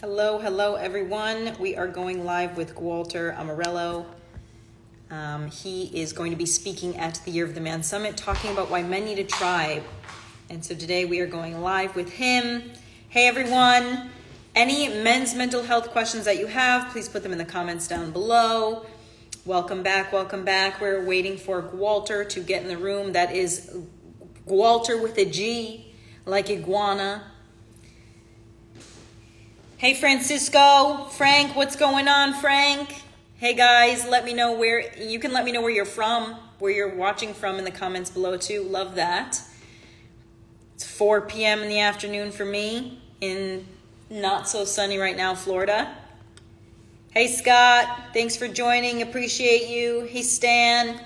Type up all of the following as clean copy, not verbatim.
Hello, hello, everyone. We are going live with Gualter Amarello. He is going to be speaking at the Year of the Man Summit, talking about why men need a tribe. And so today we are going live with him. Hey, everyone. Any men's mental health questions that you have, please put them in the comments down below. Welcome back, welcome back. We're waiting for Gualter to get in the room. That is Gualter with a G, like iguana. Hey, Francisco, Frank, what's going on, Frank? Hey guys, let me know where you're from, where you're watching from in the comments below too. Love that. It's 4 p.m. in the afternoon for me in not so sunny right now, Florida. Hey Scott, thanks for joining, appreciate you. Hey Stan.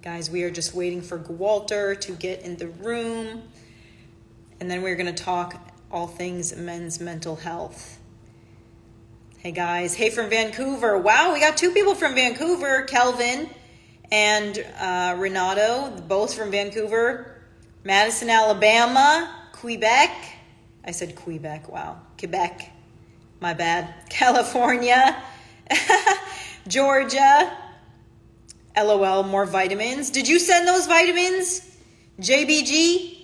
Guys, we are just waiting for Gualter to get in the room. And then we're gonna talk all things men's mental health. Hey guys, hey from Vancouver. Wow, we got two people from Vancouver, Kelvin and Renato, both from Vancouver. Madison, Alabama, Quebec. I said Quebec, wow. Quebec, my bad. California, Georgia. LOL, more vitamins. Did you send those vitamins? JBG?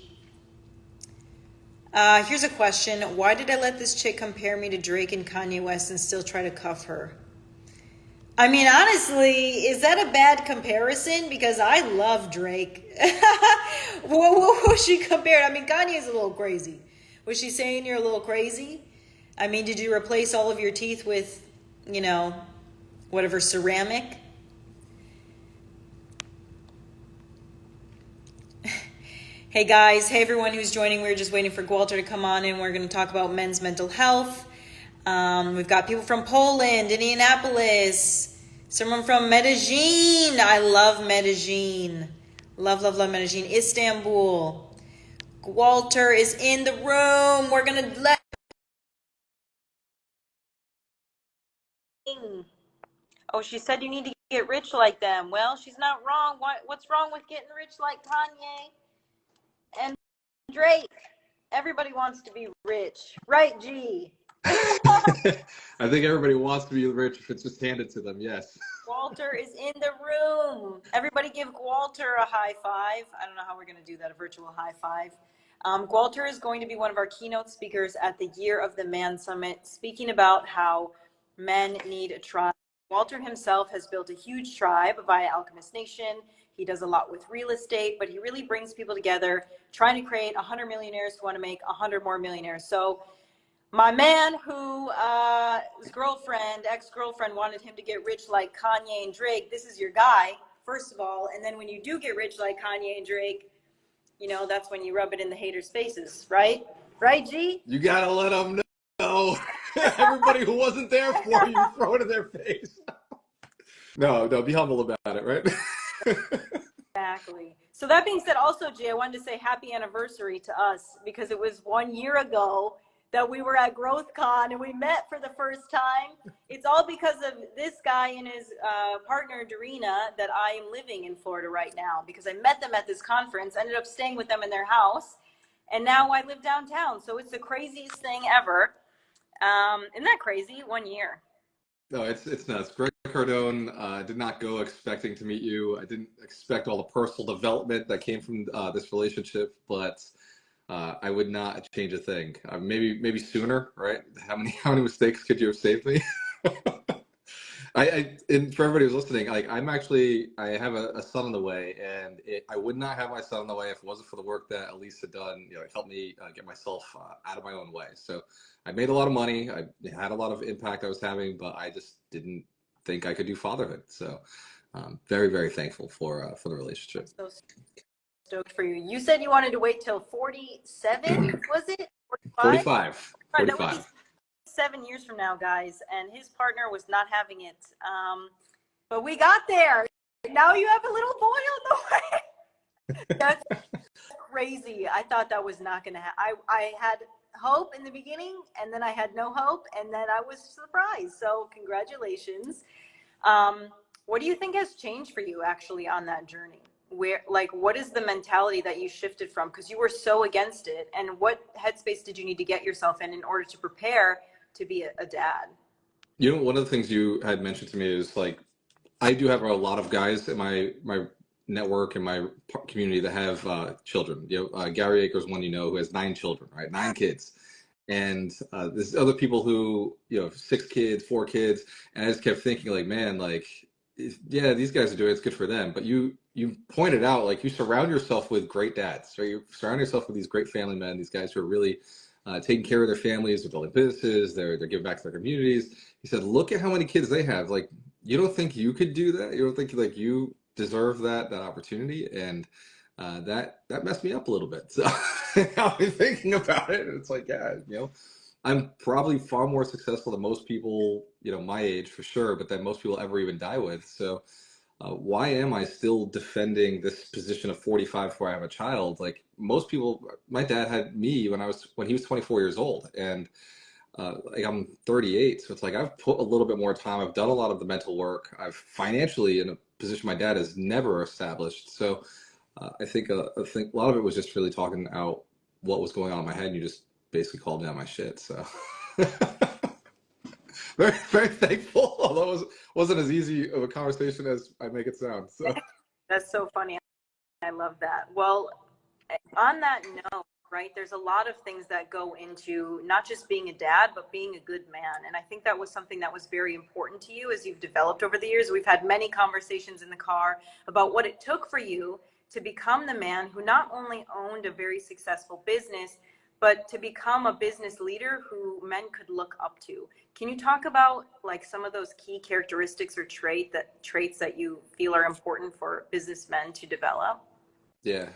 Here's a question. Why did I let this chick compare me to Drake and Kanye West and still try to cuff her? I mean, honestly, is that a bad comparison? Because I love Drake. What was she compared? I mean, Kanye's a little crazy. Was she saying you're a little crazy? I mean, did you replace all of your teeth with, whatever, ceramic? Hey guys, hey everyone who's joining. We're just waiting for Gualter to come on and we're going to talk about men's mental health. We've got people from Poland, Indianapolis, someone from Medellin. I love Medellin. Love, love, love Medellin. Istanbul. Gualter is in the room. We're going to let... Oh, she said you need to get rich like them. Well, she's not wrong. What's wrong with getting rich like Kanye and Drake? Everybody wants to be rich, right, G? I think everybody wants to be rich if it's just handed to them, yes. Gualter is in the room. Everybody give Gualter a high five. I don't know how we're going to do that, a virtual high five. Gualter is going to be one of our keynote speakers at the Year of the Man Summit, speaking about how men need a tribe. Gualter himself has built a huge tribe via Alchemist Nation. He does a lot with real estate, but he really brings people together, trying to create 100 millionaires who want to make 100 more millionaires. So my man who his ex-girlfriend wanted him to get rich like Kanye and Drake, this is your guy, first of all. And then when you do get rich like Kanye and Drake, that's when you rub it in the haters' faces, right? Right, G? You got to let them know. Everybody who wasn't there for you, throw it in their face. No, be humble about it, right? Exactly. So that being said, also, G, I wanted to say happy anniversary to us because it was 1 year ago that we were at GrowthCon and we met for the first time. It's all because of this guy and his partner, Dorina, that I am living in Florida right now because I met them at this conference, ended up staying with them in their house, and now I live downtown. So it's the craziest thing ever. Isn't that crazy? 1 year. No, it's nuts. Greg Cardone did not go expecting to meet you. I didn't expect all the personal development that came from this relationship, but I would not change a thing. Maybe sooner, right? How many mistakes could you have saved me? And for everybody who's listening, I have a son on the way, and I would not have my son on the way if it wasn't for the work that Elise had done. It helped me get myself out of my own way. So I made a lot of money. I had a lot of impact I was having, but I just didn't think I could do fatherhood. So very, very thankful for the relationship. So stoked for you. You said you wanted to wait till 47, was it? 45. 45. 7 years from now, guys, and his partner was not having it. But we got there. Now you have a little boy on the way. That's crazy. I thought that was not going to happen. I had hope in the beginning, and then I had no hope, and then I was surprised. So congratulations. What do you think has changed for you actually on that journey? What is the mentality that you shifted from? Because you were so against it. And what headspace did you need to get yourself in order to prepare to be a dad. You know, one of the things you had mentioned to me is like I do have a lot of guys in my network and my community that have children. You know, Gary Akers, one you know, who has 9 children, right? 9 kids. And there's other people who, you know, 6 kids, 4 kids, and I just kept thinking, like, man, like, yeah, these guys are doing it, it's good for them. But you pointed out, like, you surround yourself with great dads, right? You surround yourself with these great family men, these guys who are really taking care of their families, they're building businesses, they're giving back to their communities. He said, look at how many kids they have. Like, you don't think you could do that? You don't think like you deserve that opportunity? And that messed me up a little bit. So I've been thinking about it, and it's like, yeah, you know, I'm probably far more successful than most people, you know, my age for sure, but than most people ever even die with. So why am I still defending this position of 45 before I have a child? Like most people, my dad had me when he was 24 years old, and like I'm 38, so it's like I've put a little bit more time. I've done a lot of the mental work. I've financially in a position my dad has never established. So I think a lot of it was just really talking out what was going on in my head, and you just basically called me on my shit. So very very thankful, although it wasn't as easy of a conversation as I make it sound. So That's so funny. I love that. Well, on that note, right, there's a lot of things that go into not just being a dad, but being a good man. And I think that was something that was very important to you as you've developed over the years. We've had many conversations in the car about what it took for you to become the man who not only owned a very successful business, but to become a business leader who men could look up to. Can you talk about like some of those key characteristics or traits that you feel are important for businessmen to develop? yeah.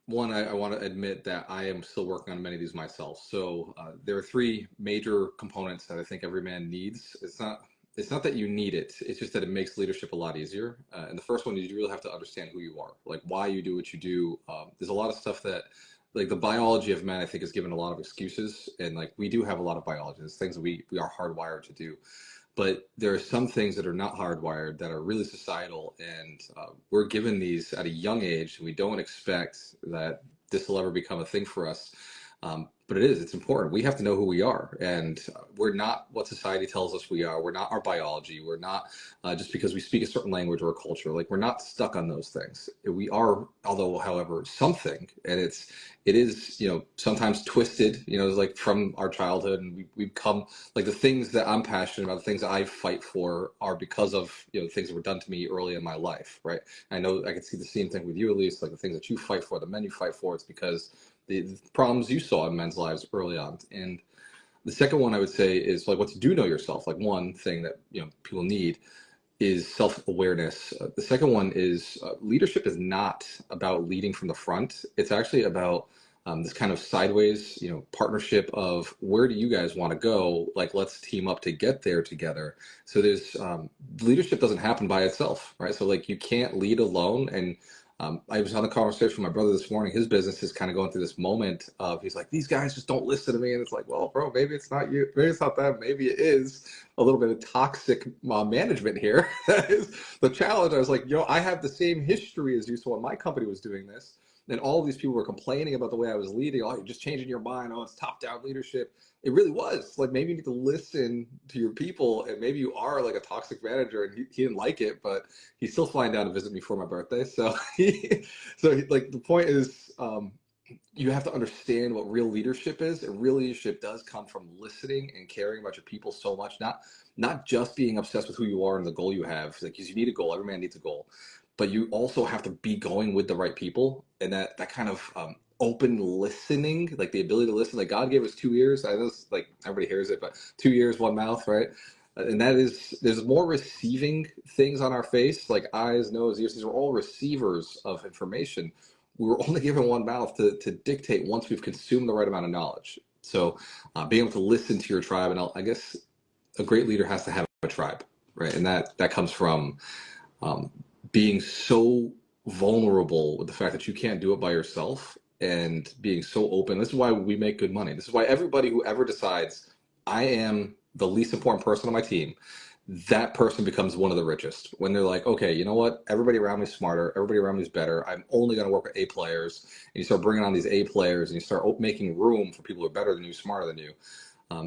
One, I want to admit that I am still working on many of these myself. So there are 3 major components that I think every man needs. It's not that you need it. It's just that it makes leadership a lot easier. And the first one is you really have to understand who you are, like why you do what you do. There's a lot of stuff that, like the biology of men, I think is given a lot of excuses. And like we do have a lot of biology. There's things that we are hardwired to do. But there are some things that are not hardwired that are really societal, and we're given these at a young age. We don't expect that this will ever become a thing for us, but it is. It's important. We have to know who we are, and we're not what society tells us we are. We're not our biology. We're not just because we speak a certain language or a culture. Like we're not stuck on those things. We are, although, however, something, and it is, you know, sometimes twisted, you know, like from our childhood, and we've come, like the things that I'm passionate about, the things that I fight for are because of, you know, things that were done to me early in my life, right? I know I can see the same thing with you, at least, like the things that you fight for, the men you fight for, it's because the problems you saw in men's lives early on. And the second one I would say is like, once you do know yourself, like one thing that, you know, people need is self-awareness. The second one is leadership is not about leading from the front. It's actually about this kind of sideways, you know, partnership of where do you guys want to go? Like, let's team up to get there together. So there's leadership doesn't happen by itself, right? So like you can't lead alone. And I was on a conversation with my brother this morning. His business is kind of going through this moment of he's like, these guys just don't listen to me. And it's like, well, bro, maybe it's not you. Maybe it's not that. Maybe it is a little bit of toxic management here. That is the challenge. I was like, I have the same history as you. So when my company was doing this, and all of these people were complaining about the way I was leading. Oh, you're just changing your mind. Oh, it's top-down leadership. It really was. Like maybe you need to listen to your people, and maybe you are like a toxic manager, and he didn't like it, but he's still flying down to visit me for my birthday. So, like the point is, you have to understand what real leadership is. And real leadership does come from listening and caring about your people so much, not just being obsessed with who you are and the goal you have. Like, because you need a goal. Every man needs a goal, but you also have to be going with the right people, and that kind of open listening, like the ability to listen. Like God gave us 2 ears. I know like everybody hears it, but 2 ears, 1 mouth, right? And that is, there's more receiving things on our face, like eyes, nose, ears. These are all receivers of information. We were only given 1 mouth to dictate once we've consumed the right amount of knowledge. So being able to listen to your tribe, and I guess a great leader has to have a tribe, right? And that comes from being so vulnerable with the fact that you can't do it by yourself, and being so open. This is why we make good money. This is why everybody who ever decides I am the least important person on my team, that person becomes one of the richest. When they're like, okay, you know what? Everybody around me is smarter. Everybody around me is better. I'm only going to work with A players. And you start bringing on these A players, and you start making room for people who are better than you, smarter than you.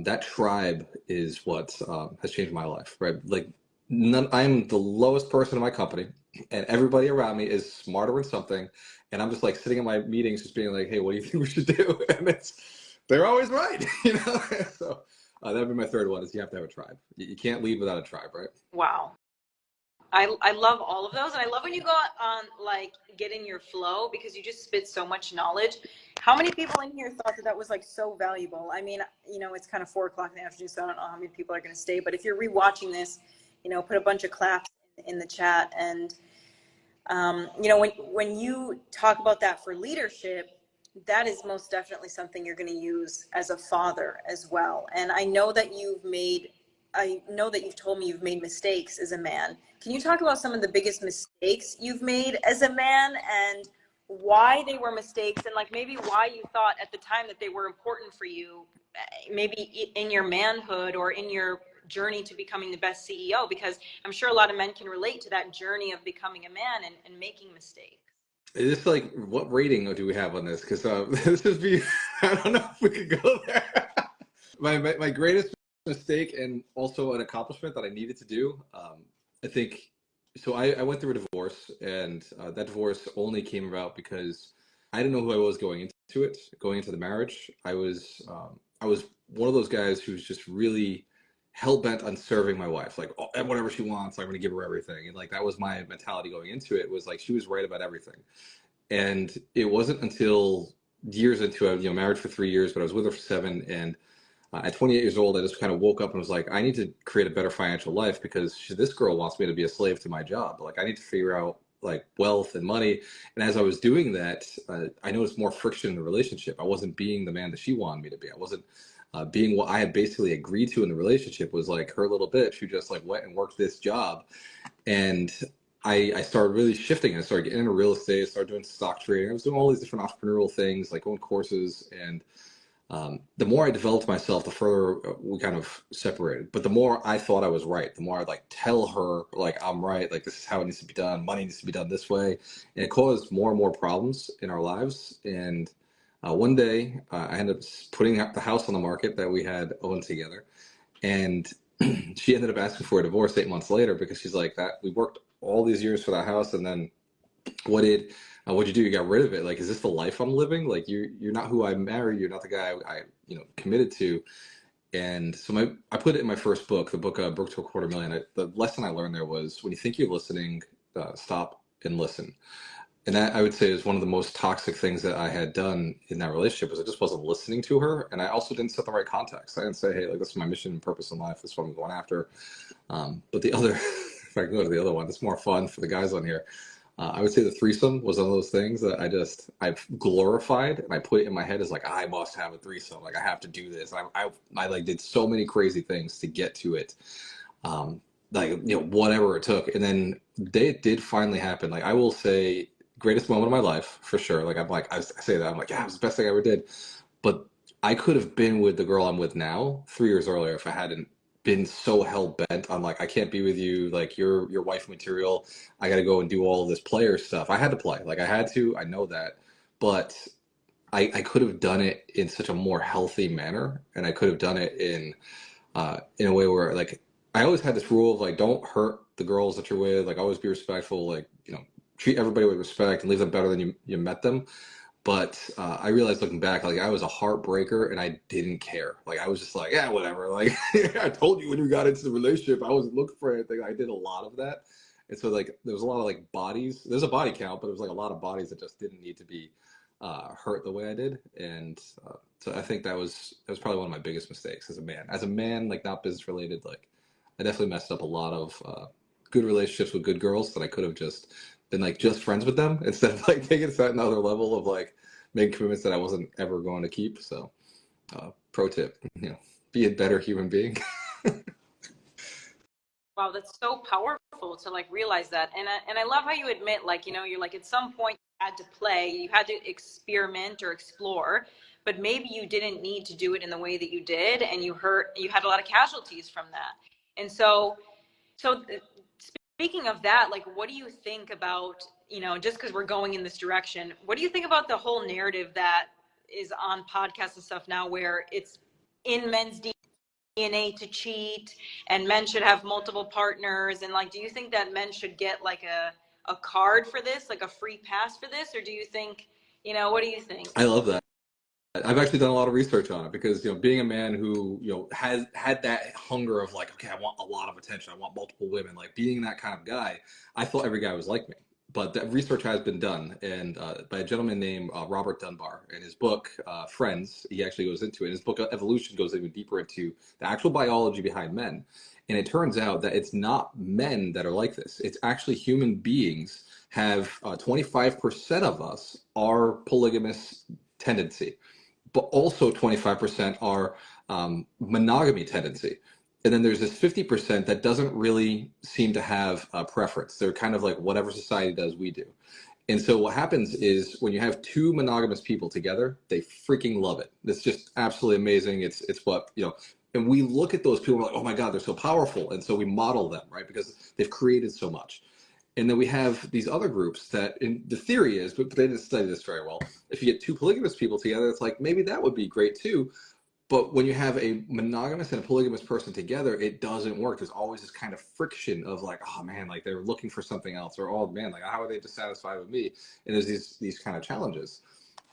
That tribe is what has changed my life, right? Like, I'm the lowest person in my company, and everybody around me is smarter in something, and I'm just like sitting in my meetings, just being like, "Hey, what do you think we should do?" And they're always right, you know. So that would be my third one: is you have to have a tribe. You can't lead without a tribe, right? Wow. I love all of those, and I love when you go on, like, get in your flow, because you just spit so much knowledge. How many people in here thought that that was like so valuable? I mean, it's kind of 4 o'clock in the afternoon, so I don't know how many people are going to stay, but if you're rewatching this, put a bunch of claps in the chat. And when you talk about that for leadership, that is most definitely something you're going to use as a father as well. And I know that you've told me you've made mistakes as a man. Can you talk about some of the biggest mistakes you've made as a man, and why they were mistakes, and like maybe why you thought at the time that they were important for you, maybe in your manhood or in your journey to becoming the best CEO? Because I'm sure a lot of men can relate to that journey of becoming a man and making mistakes. Is this like, what rating do we have on this? Because this is be I don't know if we could go there. My greatest mistake, and also an accomplishment that I needed to do. I think so. I went through a divorce, and that divorce only came about because I didn't know who I was going into it, going into the marriage. I was one of those guys who's just really hell bent on serving my wife, like, oh, and whatever she wants, I'm going to give her everything. And like that was my mentality going into it. Was like she was right about everything. And it wasn't until years into it, married for 3 years, but I was with her for 7, and at 28 years old, I just kind of woke up and was like, I need to create a better financial life, because this girl wants me to be a slave to my job. Like, I need to figure out like wealth and money. And as I was doing that, I noticed more friction in the relationship. I wasn't being the man that she wanted me to be. I wasn't being what I had basically agreed to in the relationship. Was like her little bitch who just like went and worked this job. And I started really shifting. I started getting into real estate. I started doing stock trading. I was doing all these different entrepreneurial things, like going courses. And the more I developed myself, the further we kind of separated. But the more I thought I was right, the more I'd like tell her, like, I'm right, like this is how it needs to be done. Money needs to be done this way. And it caused more and more problems in our lives. And one day I ended up putting the house on the market that we had owned together. And she ended up asking for a divorce 8 months later, because she's like, that we worked all these years for that house, and then what'd you do? You got rid of it. Like, is this the life I'm living? Like, you're not who I married. You're not the guy I committed to. And so I put it in my first book, the book Broke to a Quarter Million. The lesson I learned there was, when you think you're listening, stop and listen. And that, I would say, is one of the most toxic things that I had done in that relationship, was I just wasn't listening to her. And I also didn't set the right context. I didn't say, hey, like, this is my mission and purpose in life. This is what I'm going after. But the other, if I can go to the other one, it's more fun for the guys on here. I would say the threesome was one of those things that I've glorified, and I put it in my head as like, I must have a threesome. Like, I have to do this. I like did so many crazy things to get to it. Like, whatever it took. And then it did finally happen. Like, I will say, greatest moment of my life for sure. Like, I say that, I'm like, yeah, it was the best thing I ever did. But I could have been with the girl I'm with now 3 years earlier if I hadn't been so hell bent on, like, I can't be with you, like, you're your wife material. I got to go and do all this player stuff. I had to play, like, I had to. I know that, but I could have done it in such a more healthy manner, and I could have done it in a way where, like, I always had this rule of like, don't hurt the girls that you're with. Like, always be respectful. Like, treat everybody with respect and leave them better than you met them. But I realized, looking back, like, I was a heartbreaker, and I didn't care. Like, I was just like, yeah, whatever. Like, I told you when we got into the relationship, I wasn't looking for anything. I did a lot of that. And so, like, there was a lot of like bodies. There's a body count, but it was like a lot of bodies that just didn't need to be hurt the way I did. And so I think that was probably one of my biggest mistakes as a man. As a man, like, not business related, like, I definitely messed up a lot of good relationships with good girls that I could have just been like just friends with them, instead of like taking it to another level of like making commitments that I wasn't ever going to keep. So, pro tip, be a better human being. Wow, that's so powerful to like realize that. And I love how you admit, like, you're like, at some point you had to play, you had to experiment or explore, but maybe you didn't need to do it in the way that you did, and you had a lot of casualties from that. And so speaking of that, like, what do you think about, just because we're going in this direction, what do you think about the whole narrative that is on podcasts and stuff now, where it's in men's DNA to cheat, and men should have multiple partners, and like, do you think that men should get like a card for this, like a free pass for this, or do you think, what do you think? I love that. I've actually done a lot of research on it because, being a man who, has had that hunger of like, okay, I want a lot of attention. I want multiple women. Like being that kind of guy, I thought every guy was like me. But that research has been done, and by a gentleman named Robert Dunbar. In his book, Friends, he actually goes into it. His book, Evolution, goes even deeper into the actual biology behind men. And it turns out that it's not men that are like this. It's actually human beings have 25% of us are polygamous tendency, but also 25% are monogamy tendency. And then there's this 50% that doesn't really seem to have a preference. They're kind of like whatever society does, we do. And so what happens is when you have two monogamous people together, they freaking love it. It's just absolutely amazing. It's what, and we look at those people, we're like, oh my God, they're so powerful. And so we model them, right? Because they've created so much. And then we have these other groups that, in the theory is, but they didn't study this very well. If you get two polygamous people together, it's like maybe that would be great too. But when you have a monogamous and a polygamous person together, it doesn't work. There's always this kind of friction of like, oh man, like they're looking for something else, or oh man, like how are they dissatisfied with me? And there's these kind of challenges.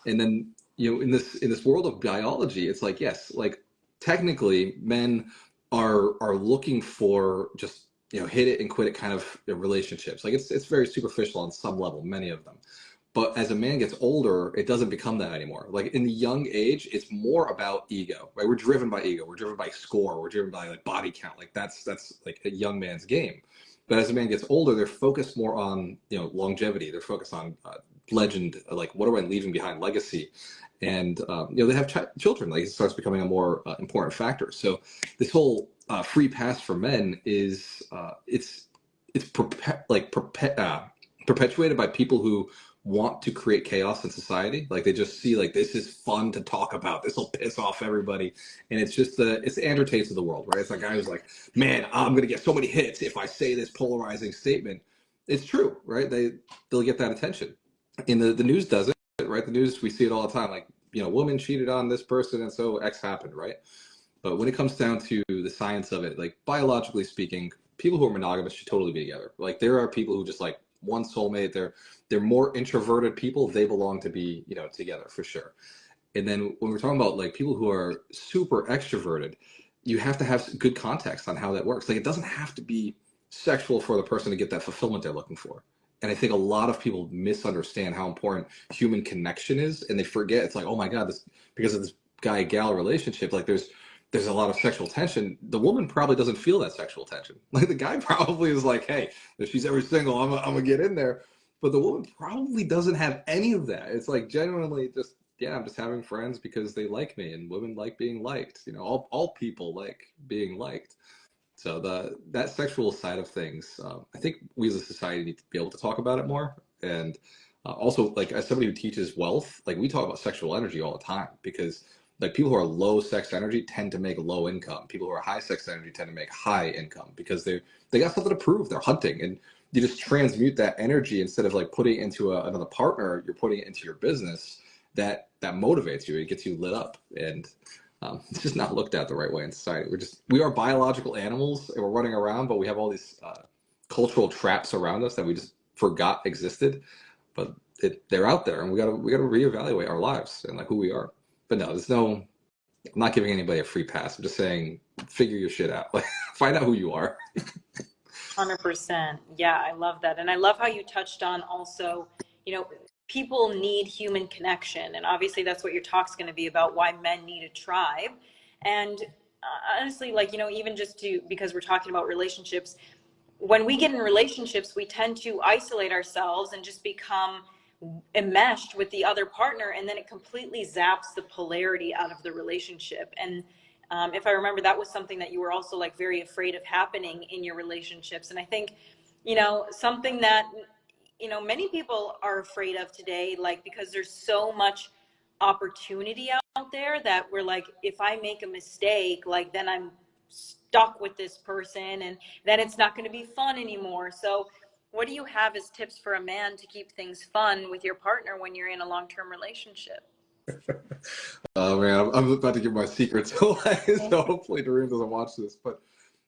And then in this world of biology, it's like yes, like technically men are looking for just hit it and quit it kind of relationships. Like it's very superficial on some level, many of them. But as a man gets older, it doesn't become that anymore. Like in the young age, it's more about ego, right? We're driven by ego. We're driven by score. We're driven by like body count. Like that's like a young man's game. But as a man gets older, they're focused more on longevity. They're focused on legend, like what am I leaving behind, legacy, and they have children. Like it starts becoming a more important factor. So this whole free pass for men is it's perpetuated by people who want to create chaos in society. Like they just see like this is fun to talk about. This will piss off everybody, and it's the Andrew Tates of the world, right? It's that guy who's like, man, I'm gonna get so many hits if I say this polarizing statement. It's true, right? They'll get that attention. And the news does it, right? The news, we see it all the time. Like woman cheated on this person, and so X happened, right? But when it comes down to the science of it, like biologically speaking, people who are monogamous should totally be together. Like there are people who just like one soulmate. They're more introverted people. They belong to be together for sure. And then when we're talking about like people who are super extroverted, you have to have good context on how that works. Like it doesn't have to be sexual for the person to get that fulfillment they're looking for. And I think a lot of people misunderstand how important human connection is, and they forget it's like, oh my God, this because of this guy-gal relationship, like there's a lot of sexual tension. The woman probably doesn't feel that sexual tension. Like the guy probably is like, hey, if she's ever single, I'm gonna get in there. But the woman probably doesn't have any of that. It's like genuinely just, yeah, I'm just having friends because they like me, and women like being liked. All people like being liked. So that sexual side of things, I think we as a society need to be able to talk about it more. And also, like as somebody who teaches wealth, like we talk about sexual energy all the time because like people who are low sex energy tend to make low income. People who are high sex energy tend to make high income because they got something to prove. They're hunting, and you just transmute that energy instead of like putting it into another partner. You're putting it into your business. That motivates you. It gets you lit up, and it's just not looked at the right way in society. We are biological animals, and we're running around, but we have all these cultural traps around us that we just forgot existed. But they're out there, and we gotta reevaluate our lives and like who we are. But no, I'm not giving anybody a free pass. I'm just saying, figure your shit out. Like, find out who you are. 100%. Yeah, I love that. And I love how you touched on also, people need human connection. And obviously that's what your talk's going to be about, why men need a tribe. And honestly, like, even just because we're talking about relationships, when we get in relationships, we tend to isolate ourselves and just become enmeshed with the other partner, and then it completely zaps the polarity out of the relationship. And if I remember, that was something that you were also like very afraid of happening in your relationships. And I think something that many people are afraid of today, like because there's so much opportunity out there that we're like, if I make a mistake, like then I'm stuck with this person, and then it's not going to be fun anymore. So what do you have as tips for a man to keep things fun with your partner when you're in a long-term relationship? Oh man, I'm about to give my secrets away, so hopefully Doreen doesn't watch this. But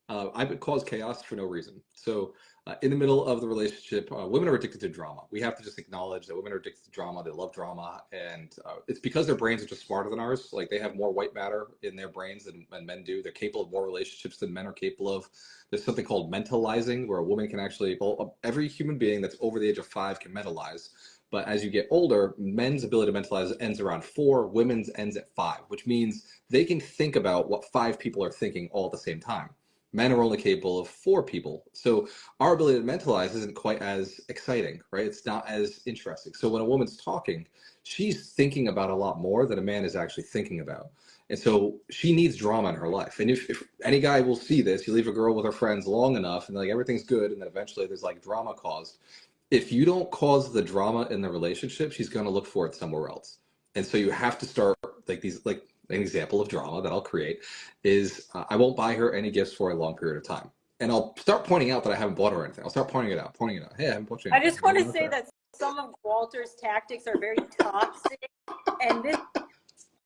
I would cause chaos for no reason. So, in the middle of the relationship, women are addicted to drama. We have to just acknowledge that women are addicted to drama. They love drama, and it's because their brains are just smarter than ours. Like they have more white matter in their brains than men do. They're capable of more relationships than men are capable of. There's something called mentalizing, where a woman can actually, well, every human being that's over the age of 5 can mentalize. But as you get older, men's ability to mentalize ends around 4, women's ends at 5, which means they can think about what 5 people are thinking all at the same time. Men are only capable of 4 people. So our ability to mentalize isn't quite as exciting, right? It's not as interesting. So when a woman's talking, she's thinking about a lot more than a man is actually thinking about. And so she needs drama in her life. And if any guy will see this, you leave a girl with her friends long enough and like everything's good, and then eventually there's like drama caused. If you don't cause the drama in the relationship, she's going to look for it somewhere else. And so you have to start like these, like an example of drama that I'll create is I won't buy her any gifts for a long period of time. And I'll start pointing out that I haven't bought her anything. I'll start pointing it out. Hey, I haven't bought you I anything. just want Maybe to not say fair. that some of Walter's tactics are very toxic, and this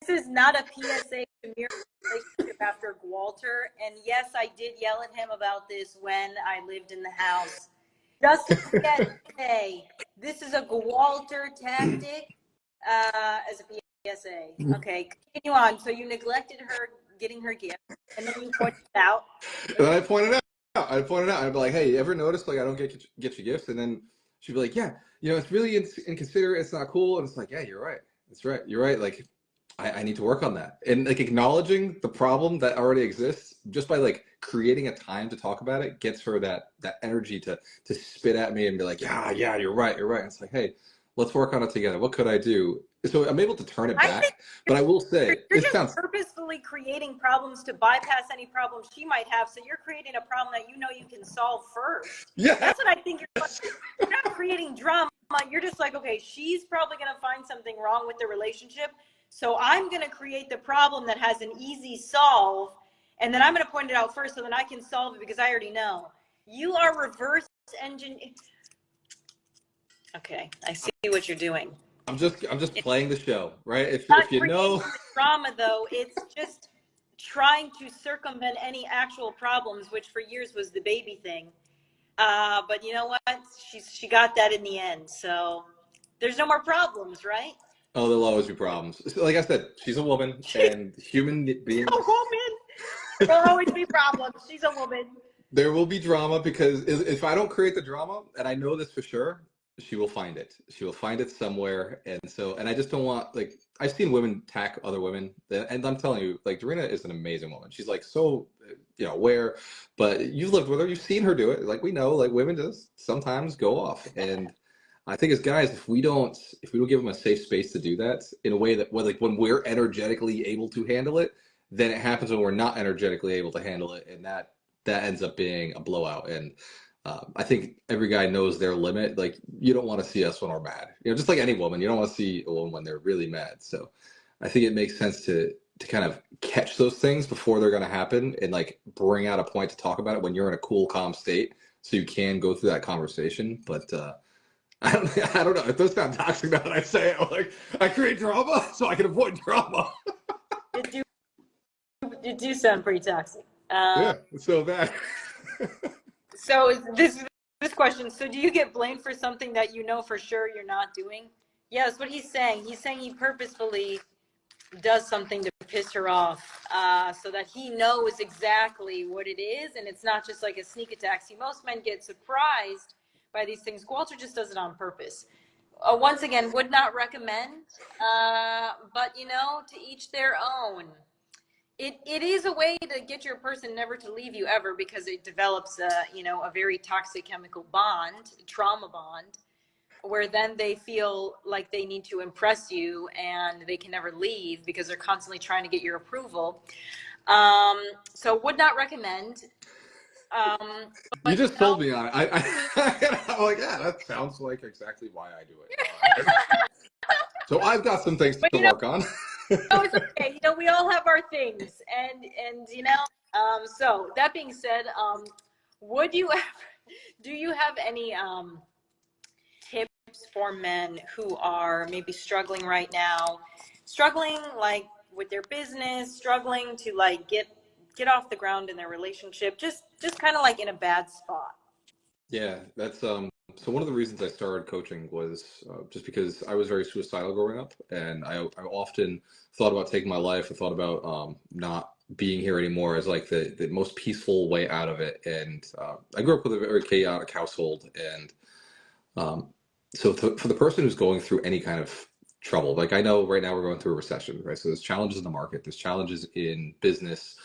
is not a PSA to mirror relationship after Gualter. And yes, I did yell at him about this when I lived in the house. Just PSA. This is a Gualter tactic as a PSA. Okay, continue on. So you neglected her getting her gift, and then you pointed it out. And then I pointed out. I'd be like, hey, you ever notice like I don't get you gifts? And then she'd be like, yeah, it's really inconsiderate. It's not cool. And it's like, yeah, you're right. That's right. You're right. Like I need to work on that. And like acknowledging the problem that already exists just by like creating a time to talk about it gets her that energy to spit at me and be like, yeah, you're right. And it's like, hey, let's work on it together. What could I do? So I'm able to turn it I think back. But I will say, you're it just sounds purposefully creating problems to bypass any problems she might have. So you're creating a problem that you know you can solve first. yeah. That's what I think you're not creating drama. You're just like, okay, she's probably going to find something wrong with the relationship. So I'm going to create the problem that has an easy solve. And then I'm going to point it out first so then I can solve it because I already know. You are reverse engine. Okay, I see what you're doing. I'm just playing the show, right? Not If you creating know, the drama though, it's just trying to circumvent any actual problems, which for years was the baby thing. But you know what? She got that in the end. So there's no more problems, right? oh, there'll always be problems. So, like I said, she's a woman, She's and human a beings. woman. There'll always be problems. She's a woman. There will be drama because if I don't create the drama, and I know this for sure, she will find it. She will find it somewhere, and I just don't want like I've seen women attack other women, and I'm telling you, like Dorina is an amazing woman. She's like so, aware, but you've lived with her, you've seen her do it. Like we know, like women just sometimes go off, and I think as guys, if we don't give them a safe space to do that in a way that when we're energetically able to handle it, then it happens when we're not energetically able to handle it, and that ends up being a blowout. And I think every guy knows their limit. Like you don't want to see us when we're mad. Just like any woman, you don't want to see a woman when they're really mad. So I think it makes sense to kind of catch those things before they're going to happen and like bring out a point to talk about it when you're in a cool, calm state, so you can go through that conversation. But I don't know. It does sound toxic now that I say it. I'm like I create drama so I can avoid drama. It do sound pretty toxic. Yeah, it's so bad. So this question. So do you get blamed for something that you know for sure you're not doing? Yes, what he's saying. He's saying he purposefully does something to piss her off so that he knows exactly what it is, and it's not just like a sneak attack. See, most men get surprised by these things. Gualter just does it on purpose. Once again, would not recommend, but to each their own. It is a way to get your person never to leave you ever, because it develops a very toxic chemical bond, trauma bond, where then they feel like they need to impress you and they can never leave because they're constantly trying to get your approval. So would not recommend. You But just sold me on it. I'm like, yeah, that sounds like exactly why I do it. So I've got some things but to work on. it's okay. We all have our things, and so that being said, would you ever, do you have any tips for men who are maybe struggling right now struggling like with their business, struggling to like get off the ground in their relationship, just kind of like in a bad spot. Yeah, that's so one of the reasons I started coaching was just because I was very suicidal growing up, and I often thought about taking my life. I thought about not being here anymore as like the most peaceful way out of it. And I grew up with a very chaotic household, and um, so for the person who's going through any kind of trouble, like I know right now we're going through a recession, right? So there's challenges in the market, there's challenges in business.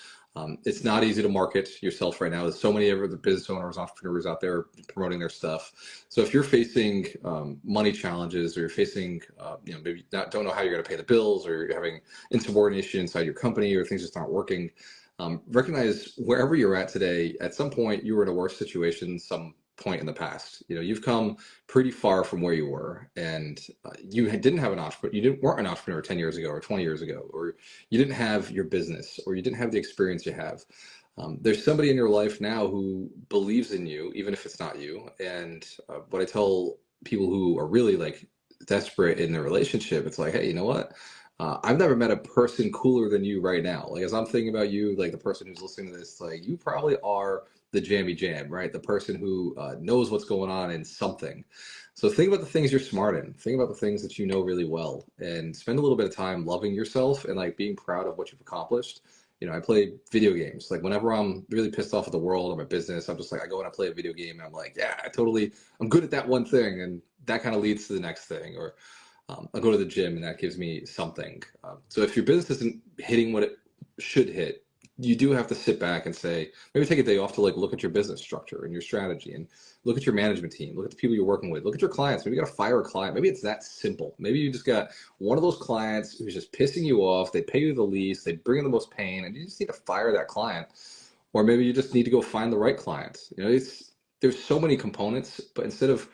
It's not easy to market yourself right now. There's so many other business owners, entrepreneurs out there promoting their stuff. So if you're facing money challenges, or you're facing, maybe don't know how you're going to pay the bills, or you're having insubordination inside your company, or things just aren't working, recognize wherever you're at today, at some point you were in a worse situation some point in the past. You've come pretty far from where you were, and you didn't have an entrepreneur. Weren't an entrepreneur 10 years ago or 20 years ago, or you didn't have your business, or you didn't have the experience you have. There's somebody in your life now who believes in you, even if it's not you. And what I tell people who are really like desperate in their relationship, it's like, hey, you know what? I've never met a person cooler than you right now. Like, as I'm thinking about you, like the person who's listening to this, like you probably are the jammy jam, right? The person who knows what's going on in something. So think about the things you're smart in. Think about the things that you know really well, and spend a little bit of time loving yourself and like being proud of what you've accomplished. I play video games. Like whenever I'm really pissed off at the world or my business, I'm just like, I go and I play a video game and I'm like, yeah, I'm good at that one thing. And that kind of leads to the next thing. Or I'll go to the gym and that gives me something. So if your business isn't hitting what it should hit, you do have to sit back and say, maybe take a day off to like look at your business structure and your strategy, and look at your management team, look at the people you're working with, look at your clients. Maybe you got to fire a client. Maybe it's that simple. Maybe you just got one of those clients who's just pissing you off. They pay you the least, they bring in the most pain, and you just need to fire that client. Or maybe you just need to go find the right client. There's so many components, but instead of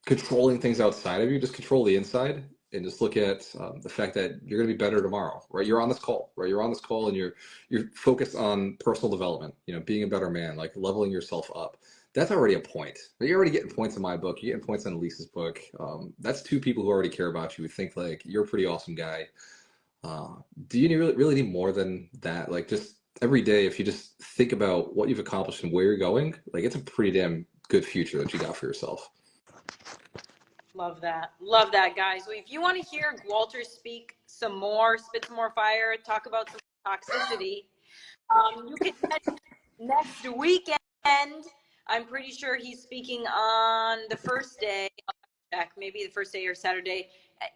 controlling things outside of you, just control the inside, and just look at the fact that you're going to be better tomorrow, right? You're on this call, right? You're on this call, and you're focused on personal development, being a better man, like leveling yourself up. That's already a point. You're already getting points in my book. You're getting points on Elise's book. That's two people who already care about you, who think like you're a pretty awesome guy. Do you really need more than that? Like just every day, if you just think about what you've accomplished and where you're going, like it's a pretty damn good future that you got for yourself. Love that. Love that, guys. So if you want to hear Gualter speak some more, spit some more fire, talk about some toxicity, you can catch next weekend. I'm pretty sure he's speaking on the first day. I'll check, maybe the first day or Saturday.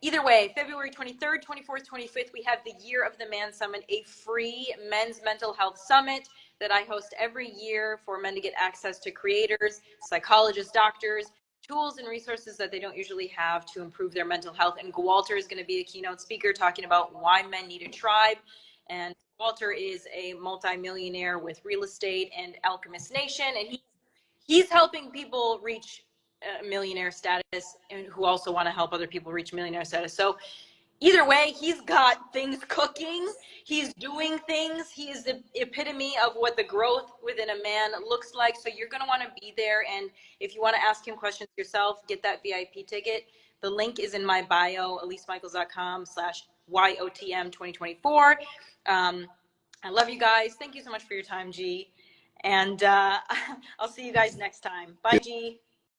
Either way, February 23rd, 24th, 25th, we have the Year of the Man Summit, a free men's mental health summit that I host every year for men to get access to creators, psychologists, doctors, tools and resources that they don't usually have to improve their mental health. And Gualter is going to be a keynote speaker talking about why men need a tribe. And Gualter is a multimillionaire with real estate and Alchemist Nation, and he's helping people reach millionaire status, and who also want to help other people reach millionaire status. So either way, he's got things cooking. He's doing things. He is the epitome of what the growth within a man looks like. So you're going to want to be there. And if you want to ask him questions yourself, get that VIP ticket. The link is in my bio, elisemichaels.com/YOTM 2024. I love you guys. Thank you so much for your time, G. And I'll see you guys next time. Bye, G.